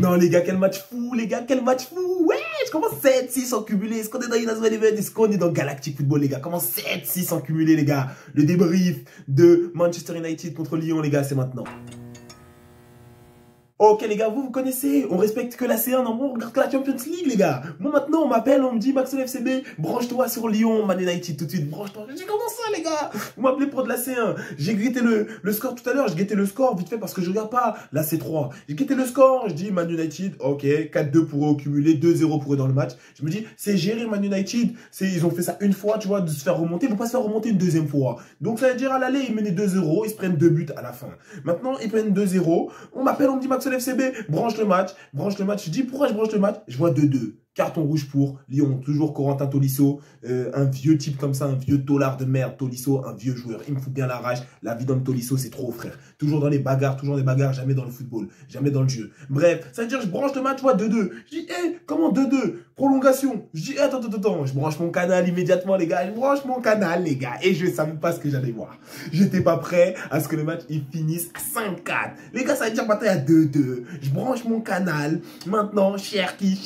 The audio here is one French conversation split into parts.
Non, les gars, quel match fou, les gars, quel match fou. Ouais, je commence 7-6 en cumulé. Est-ce qu'on est dans Inazuma Eleven? Est-ce qu'on est dans Galactic Football, les gars? Comment 7-6 en cumulé, les gars? Le débrief de Manchester United contre Lyon, les gars, c'est maintenant. Ok les gars, vous connaissez, on respecte que la C1, non, on regarde que la Champions League les gars. Moi maintenant on m'appelle, on me dit Maxwell FCB, branche-toi sur Lyon, Man United tout de suite, branche-toi. Je dis comment ça les gars? Vous m'appelez pour de la C1. J'ai guetté le score tout à l'heure, j'ai guetté le score vite fait parce que je regarde pas la C3. J'ai guetté le score, je dis Man United, ok, 4-2 pour eux au cumulé, 2-0 pour eux dans le match. Je me dis, c'est géré Man United, ils ont fait ça une fois, tu vois, de se faire remonter, ils vont pas se faire remonter une deuxième fois. Donc ça veut dire à l'aller, ils menaient 2-0, ils se prennent 2 buts à la fin. Maintenant ils prennent 2-0, on m'appelle, on me dit Maxwell FCB, branche le match. Je dis pourquoi je branche le match? Je vois 2-2. Carton rouge pour Lyon, toujours Corentin Tolisso, un vieux type comme ça, un vieux tolard de merde, Tolisso, un vieux joueur. Il me fout bien la rage. La vie d'homme Tolisso, c'est trop, frère. Toujours dans les bagarres, jamais dans le football, jamais dans le jeu. Bref, ça veut dire je branche le match, je vois 2-2. Je dis, comment 2-2? Prolongation. Je dis, attends. Je branche mon canal immédiatement, les gars. Je branche mon canal, les gars. Et je savais pas ce que j'allais voir. J'étais pas prêt à ce que le match il finisse à 5-4. Les gars, ça veut dire maintenant il y a 2-2. Je branche mon canal. Maintenant, Cherki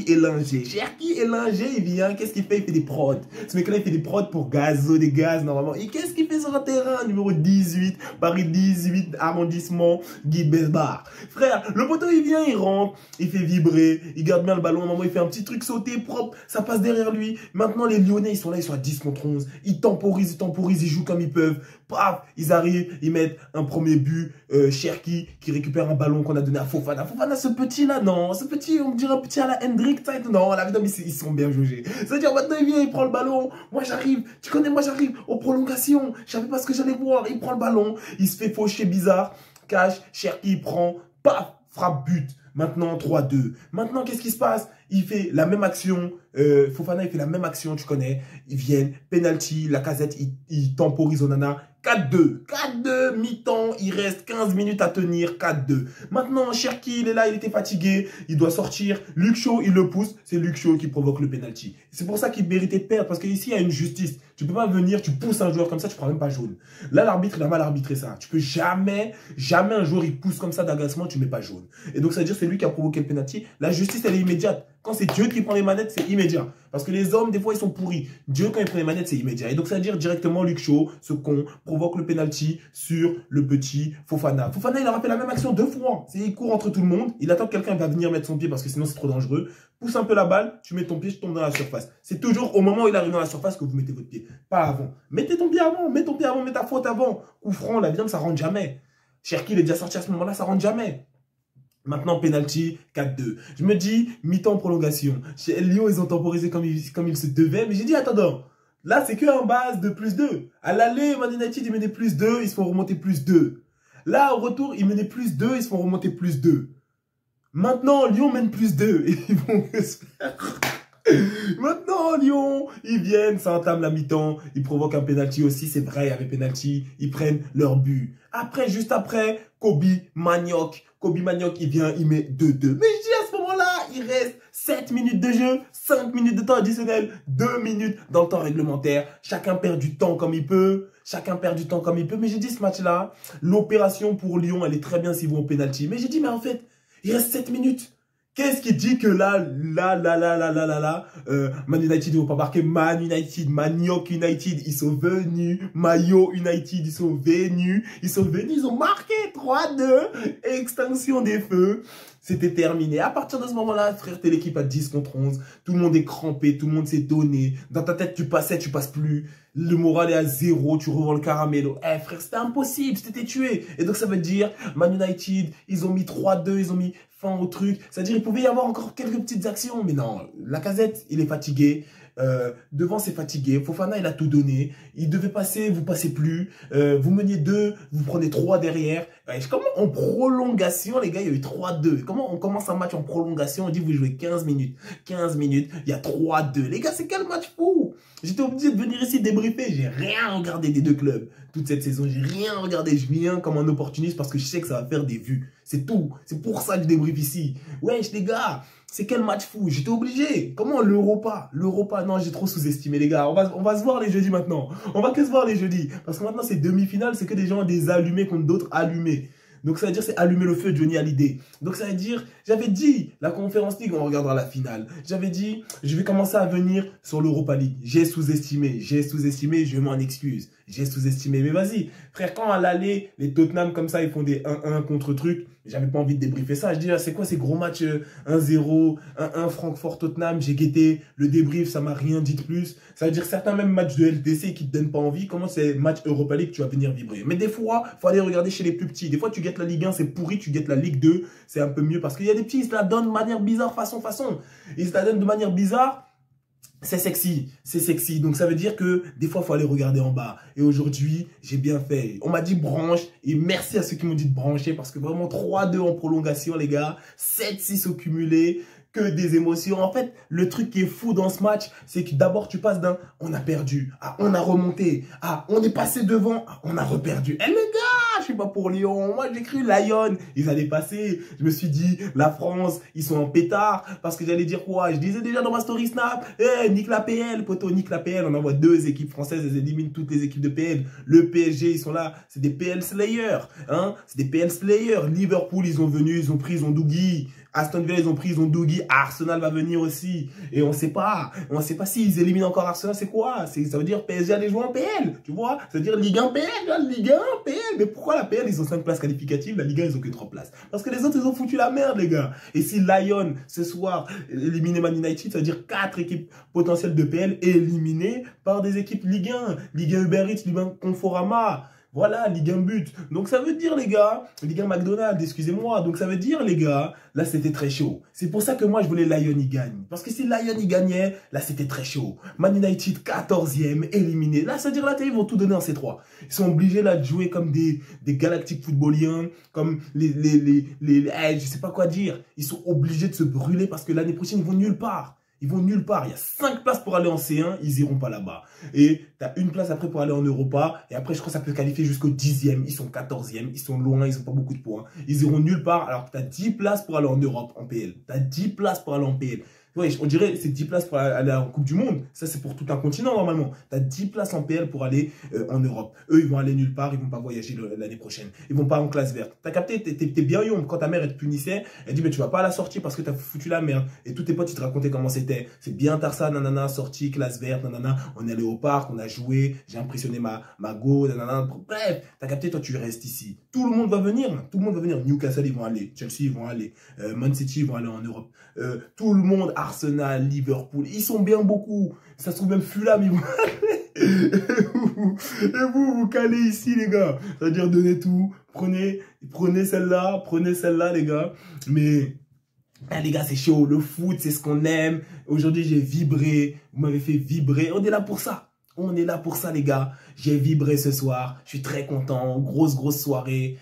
et Linger. Cherki et Linger, il vient. Qu'est-ce qu'il fait? Il fait des prods. Ce mec-là, il fait des prods pour Gazo, des gaz, normalement. Et qu'est-ce qu'il fait sur un terrain? Numéro 18, Paris 18, arrondissement, Guy Besbar. Frère, le poteau, il vient, il rentre, il fait vibrer, il garde bien le ballon. À un moment, il fait un petit truc sauté, propre, ça passe derrière lui. Maintenant, les Lyonnais, ils sont là, ils sont à 10 contre 11. Ils temporisent, ils jouent comme ils peuvent. Paf, ils arrivent, ils mettent un premier but. Cherki qui récupère un ballon qu'on a donné à Fofana. Fofana, ce petit-là, non. Ce petit, on me dirait un petit à la Hendrik. Non, la vie, ils sont bien jaugés. C'est-à-dire, maintenant, il vient, il prend le ballon. Moi, j'arrive. Tu connais, moi, j'arrive aux prolongations. Je savais pas ce que j'allais voir. Il prend le ballon. Il se fait faucher bizarre. Cache. Cherki, il prend. Paf, frappe, but. Maintenant, 3-2. Maintenant, qu'est-ce qui se passe? Il fait la même action. Fofana, il fait la même action, tu connais. Ils viennent. Penalty. Lacazette, il temporise Onana. 4-2. 4-2, mi-temps. Il reste 15 minutes à tenir. 4-2. Maintenant, Cherki, il est là, il était fatigué. Il doit sortir. Luke Shaw, il le pousse. C'est Luke Shaw qui provoque le penalty. C'est pour ça qu'il méritait de perdre. Parce qu'ici, il y a une justice. Tu peux pas venir, tu pousses un joueur comme ça, tu prends même pas jaune. Là, l'arbitre, il a mal arbitré ça. Tu peux jamais un joueur, il pousse comme ça d'agacement, tu mets pas jaune. Et donc, ça veut dire c'est lui qui a provoqué le penalty. La justice, elle est immédiate. Quand c'est Dieu qui prend les manettes, c'est immédiat. Parce que les hommes, des fois, ils sont pourris. Dieu, quand il prend les manettes, c'est immédiat. Et donc, ça veut dire directement, Luke Shaw, ce con, provoque le penalty sur le petit Fofana. Fofana, il aura fait la même action 2 fois. Il court entre tout le monde. Il attend que quelqu'un va venir mettre son pied parce que sinon, c'est trop dangereux. Pousse un peu la balle, tu mets ton pied, tu tombes dans la surface. C'est toujours au moment où il arrive dans la surface que vous mettez votre pied. Pas avant. Mettez ton pied avant, mets ta faute avant. Coup franc, la viande, ça rentre jamais. Cherki, il est déjà sorti à ce moment-là, ça rentre jamais. Maintenant, penalty, 4-2. Je me dis, mi-temps prolongation. Chez Lyon, ils ont temporisé comme il se devait. Mais j'ai dit, attends, là, c'est qu'en base de +2. À l'aller, Man United, ils menaient +2, ils se font remonter +2. Là, au retour, ils menaient +2, ils se font remonter +2. Maintenant, Lyon mène +2. Et ils vont que se faire. Maintenant, Lyon, ils viennent, ça entame la mi-temps, ils provoquent un penalty aussi, c'est vrai, il y avait penalty, ils prennent leur but. Après, juste après, Kobe Magnock, il vient, il met 2-2. Mais je dis à ce moment-là, il reste 7 minutes de jeu, 5 minutes de temps additionnel, 2 minutes dans le temps réglementaire. Chacun perd du temps comme il peut. Mais j'ai dit ce match-là, l'opération pour Lyon, elle est très bien s'ils vont au penalty. Mais j'ai dit, mais en fait, il reste 7 minutes. Qu'est-ce qui dit que Man United ne vont pas marquer? Man United, Manioc United, ils sont venus. Mayo United, ils sont venus. Ils ont marqué 3-2. Extinction des feux. C'était terminé. À partir de ce moment-là, frère, t'es l'équipe à 10 contre 11. Tout le monde est crampé, tout le monde s'est donné. Dans ta tête, tu passais, tu passes plus. Le moral est à 0, tu revends le caramello. Frère, c'était impossible, c'était tué. Et donc, ça veut dire, Man United, ils ont mis 3-2, ils ont mis fin au truc. C'est-à-dire, il pouvait y avoir encore quelques petites actions. Mais non, Lacazette, il est fatigué. Devant, c'est fatigué. Fofana, il a tout donné. Il devait passer, vous passez plus. Vous meniez 2, vous prenez 3 derrière. Comment en prolongation, les gars, il y a eu 3-2. Comment on commence un match en prolongation? On dit, vous jouez 15 minutes. 15 minutes, il y a 3-2. Les gars, c'est quel match fou? J'étais obligé de venir ici débriefer. J'ai rien regardé des deux clubs toute cette saison. J'ai rien regardé. Je viens comme un opportuniste parce que je sais que ça va faire des vues. C'est tout. C'est pour ça que je débriefe ici. Wesh, les gars. C'est quel match fou? J'étais obligé. Comment l'Europa? Non, j'ai trop sous-estimé, les gars. On va se voir les jeudis maintenant. On va que se voir les jeudis. Parce que maintenant, c'est demi-finale. C'est que des gens des allumés contre d'autres allumés. Donc ça veut dire c'est allumer le feu Johnny Hallyday. Donc ça veut dire, j'avais dit, la Conference League, on regardera la finale. J'avais dit, je vais commencer à venir sur l'Europa League. J'ai sous-estimé, je m'en excuse. J'ai sous-estimé, mais vas-y. Frère, quand à l'aller, les Tottenham comme ça, ils font des 1-1 contre trucs, j'avais pas envie de débriefer ça. Je dis, c'est quoi ces gros matchs 1-0, 1-1 Francfort-Tottenham, j'ai guetté, le débrief, ça m'a rien dit de plus. Ça veut dire certains même matchs de LDC qui te donnent pas envie, comment c'est match Europa League, tu vas venir vibrer. Mais des fois, faut aller regarder chez les plus petits. Des fois, tu guettes la Ligue 1, c'est pourri, tu guettes la Ligue 2, c'est un peu mieux parce qu'il y a des petits, ils se la donnent de manière bizarre, façon. Ils se la donnent de manière bizarre. C'est sexy. Donc ça veut dire que des fois, il faut aller regarder en bas. Et aujourd'hui, j'ai bien fait. On m'a dit branche. Et merci à ceux qui m'ont dit de brancher parce que vraiment 3-2 en prolongation, les gars. 7-6 au cumulé. Que des émotions. En fait, le truc qui est fou dans ce match, c'est que d'abord, tu passes d'un « on a perdu » à « on a remonté » à « on est passé devant » à « on a reperdu ». Eh les gars, je suis pas pour Lyon. Moi, j'ai cru Lyon, ils allaient passer. Je me suis dit, la France, ils sont en pétard. Parce que j'allais dire quoi? Je disais déjà dans ma story Snap, nique la PL, poto, nique la PL. On envoie 2 équipes françaises, elles éliminent toutes les équipes de PL. Le PSG, ils sont là. C'est des PL Slayers. Hein? C'est des PL Slayers. Liverpool, ils ont venu, ils ont pris, ils ont Dougie. Aston Villa, ils ont pris, ils ont Dougie. Arsenal va venir aussi. Et on sait pas s'ils éliminent encore Arsenal, c'est quoi? Ça veut dire PSG allait jouer en PL. Tu vois? Ça veut dire Ligue 1 PL, Ligue 1 PL. Mais pourquoi la PL, ils ont 5 places qualificatives, la Ligue 1, ils ont que 3 places? Parce que les autres, ils ont foutu la merde, les gars. Et si Lyon, ce soir, éliminé Man United, ça veut dire 4 équipes potentielles de PL éliminées par des équipes Ligue 1. Ligue 1 Uber Eats, Ligue 1 Conforama. Voilà, Ligue 1 but. Donc ça veut dire, les gars, Ligue 1 McDonald's, excusez-moi. Donc ça veut dire, les gars, là c'était très chaud. C'est pour ça que moi je voulais Lyon y gagne. Parce que si Lyon y gagnait, là c'était très chaud. Man United 14e, éliminé. Là, ça veut dire là, ils vont tout donner en C3. Ils sont obligés là de jouer comme des galactiques footballiens, comme je sais pas quoi dire. Ils sont obligés de se brûler parce que l'année prochaine, ils vont nulle part. Ils vont nulle part. Il y a 5 places pour aller en C1. Ils iront pas là-bas. Et tu as une place après pour aller en Europa. Et après, je crois que ça peut qualifier jusqu'au 10e. Ils sont 14e. Ils sont loin. Ils n'ont pas beaucoup de points. Ils iront nulle part. Alors que tu as 10 places pour aller en Europe, en PL. Tu as 10 places pour aller en PL. Ouais, on dirait c'est 10 places pour aller en Coupe du Monde. Ça, c'est pour tout un continent, normalement. Tu as 10 places en PL pour aller en Europe. Eux, ils vont aller nulle part. Ils vont pas voyager l'année prochaine. Ils vont pas en classe verte. T'as capté? T'es bien yom. Quand ta mère, elle te punissait, elle dit, mais tu vas pas à la sortie parce que t'as foutu la merde. Et tous tes potes, ils te racontaient comment c'était. C'est bien tard ça, nanana, sortie, classe verte, nanana. On est allé au parc, on a joué. J'ai impressionné ma go, nanana. Bref, t'as capté? Toi, tu restes ici. Tout le monde va venir. Tout le monde va venir. Newcastle, ils vont aller. Chelsea, ils vont aller. Man City, ils vont aller en Europe. Tout le monde, Arsenal, Liverpool, ils sont bien beaucoup. Ça se trouve même Fulham, ils vont et vous calez ici, les gars. C'est-à-dire, donnez tout. Prenez celle-là, les gars. Mais, les gars, c'est chaud. Le foot, c'est ce qu'on aime. Aujourd'hui, j'ai vibré. Vous m'avez fait vibrer. On est là pour ça. On est là pour ça, les gars. J'ai vibré ce soir. Je suis très content. Grosse soirée.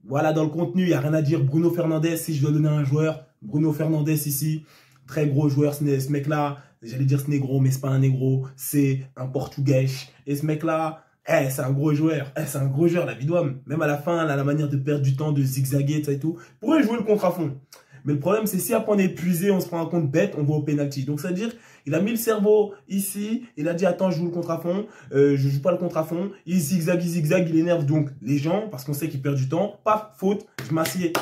Voilà, dans le contenu, il n'y a rien à dire. Bruno Fernandes, si je dois donner un joueur. Bruno Fernandes ici. Très gros joueur, ce mec-là, j'allais dire ce négro, mais c'est pas un négro, c'est un portugais. Et ce mec-là, c'est un gros joueur. C'est un gros joueur, la vie d'homme. Même à la fin, la manière de perdre du temps, de zigzaguer, ça et tout. Pourrait jouer le contre à fond. Mais le problème, c'est si après on est épuisé, on se prend un compte bête, on va au penalty. Donc, ça veut dire, il a mis le cerveau ici, il a dit, attends, je joue le contre à fond, je joue pas le contre à fond. Il zigzague, il énerve donc les gens, parce qu'on sait qu'il perd du temps. Paf, faute, je m'assieds.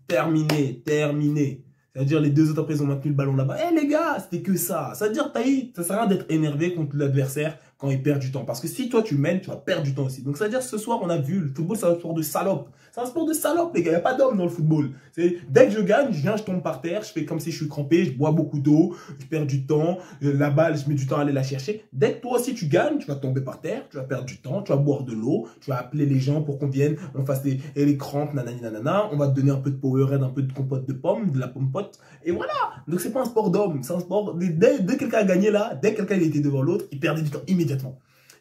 Terminé. C'est-à-dire, les 2 autres après, ils ont maintenu le ballon là-bas. Eh les gars, c'était que ça. C'est-à-dire, ça sert à rien d'être énervé contre l'adversaire quand il perd du temps. Parce que si toi, tu mènes, tu vas perdre du temps aussi. Donc, c'est-à-dire, ce soir, on a vu, le football, c'est un sport de salope. C'est un sport de salope, les gars. Il n'y a pas d'homme dans le football. Dès que je gagne, je viens, je tombe par terre, je fais comme si je suis crampé, je bois beaucoup d'eau, je perds du temps. La balle, je mets du temps à aller la chercher. Dès que toi aussi, tu gagnes, tu vas tomber par terre, tu vas perdre du temps, tu vas boire de l'eau, tu vas appeler les gens pour qu'on vienne, on fasse les crampes, nanana. On va te donner un peu de Powerade, un peu de compote de pommes, de la pomme pote. Et voilà. Donc, c'est pas un sport d'homme. C'est un sport. Dès quelqu'un a gagné là, dès quelqu'un était devant l'autre, il perdait du temps immédiatement.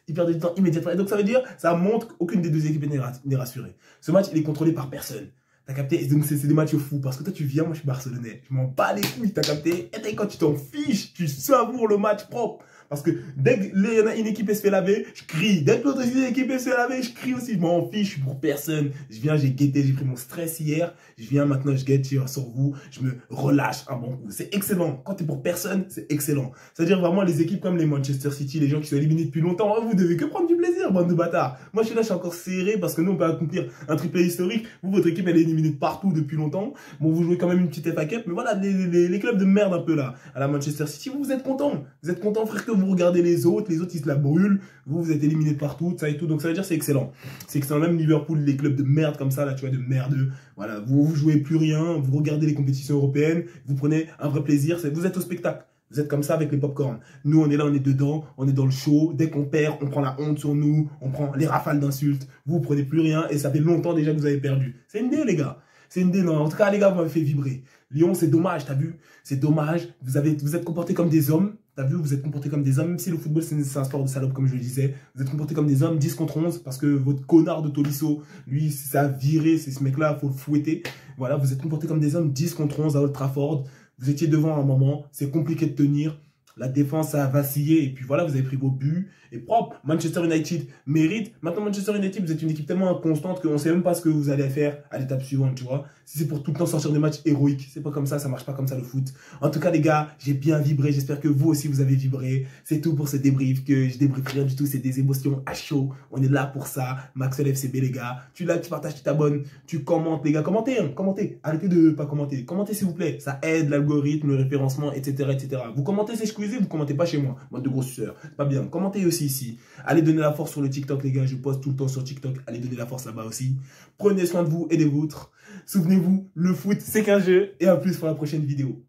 Et donc, ça veut dire, ça montre qu'aucune des 2 équipes n'est rassurée. Ce match, il est contrôlé par personne. T'as capté? Et donc, c'est des matchs fous. Parce que toi, tu viens, moi, je suis barcelonais. Je m'en bats les couilles, t'as capté? Et quand tu t'en fiches, tu savoures le match propre. Parce que dès qu'il y en a une équipe se fait laver, je crie. Dès que l'autre équipe se fait laver, je crie aussi. Je m'en fiche, je suis pour personne. Je viens, j'ai guetté, j'ai pris mon stress hier. Je viens maintenant, je guette sur vous. Je me relâche un bon coup. C'est excellent. Quand tu es pour personne, c'est excellent. C'est-à-dire vraiment les équipes comme les Manchester City, les gens qui sont éliminés depuis longtemps, vous devez que prendre du plaisir, bande de bâtards. Moi, je suis là, je suis encore serré parce que nous, on peut accomplir un triplé historique. Vous, votre équipe, elle est éliminée de partout depuis longtemps. Bon, vous jouez quand même une petite FA Cup, mais voilà, les clubs de merde un peu là, à la Manchester City, vous êtes contents. Vous êtes contents, frère, que vous regardez les autres ils se la brûlent. Vous êtes éliminés de partout, ça et tout. Donc, ça veut dire c'est excellent. C'est excellent. Même Liverpool, les clubs de merde comme ça, là, tu vois, de merdeux. Voilà, vous jouez plus rien, vous regardez les compétitions européennes, vous prenez un vrai plaisir, vous êtes au spectacle. Vous êtes comme ça avec les popcorn. Nous, on est là, on est dedans, on est dans le show. Dès qu'on perd, on prend la honte sur nous, on prend les rafales d'insultes. Vous prenez plus rien et ça fait longtemps déjà que vous avez perdu. C'est une idée, les gars. C'est une idée, non. En tout cas, les gars, vous m'avez fait vibrer. Lyon, c'est dommage, t'as vu? C'est dommage. Vous êtes comportés comme des hommes. T'as vu? Vous êtes comportés comme des hommes. Même si le football, c'est un sport de salope, comme je le disais. Vous êtes comportés comme des hommes, 10 contre 11, parce que votre connard de Tolisso, lui, ça a viré. C'est ce mec-là, faut le fouetter. Voilà, vous êtes comportés comme des hommes, 10 contre 11 à Old Trafford. Vous étiez devant à un moment, c'est compliqué de tenir. La défense a vacillé et puis voilà, vous avez pris vos buts et propre. Manchester United mérite. Maintenant, Manchester United, vous êtes une équipe tellement inconstante qu'on ne sait même pas ce que vous allez faire à l'étape suivante, tu vois. Si c'est pour tout le temps sortir des matchs héroïques, c'est pas comme ça marche pas comme ça le foot. En tout cas, les gars, j'ai bien vibré. J'espère que vous aussi, vous avez vibré. C'est tout pour ce débrief, que je débriefe rien du tout. C'est des émotions à chaud. On est là pour ça. Maxwell FCB, les gars. Tu likes, tu partages, tu t'abonnes, tu commentes, les gars. Commentez, hein, commentez. Arrêtez de pas commenter. Commentez, s'il vous plaît. Ça aide l'algorithme, le référencement, etc., etc. Vous commentez, c'est squeezé, vous commentez pas chez moi. Mode de grosse sueur. C'est pas bien. Commentez aussi ici. Allez donner la force sur le TikTok, les gars. Je poste tout le temps sur TikTok. Allez donner la force là-bas aussi. Prenez soin de vous et des vôtres. Souvenez-vous, le foot, c'est qu'un jeu. Et à plus pour la prochaine vidéo.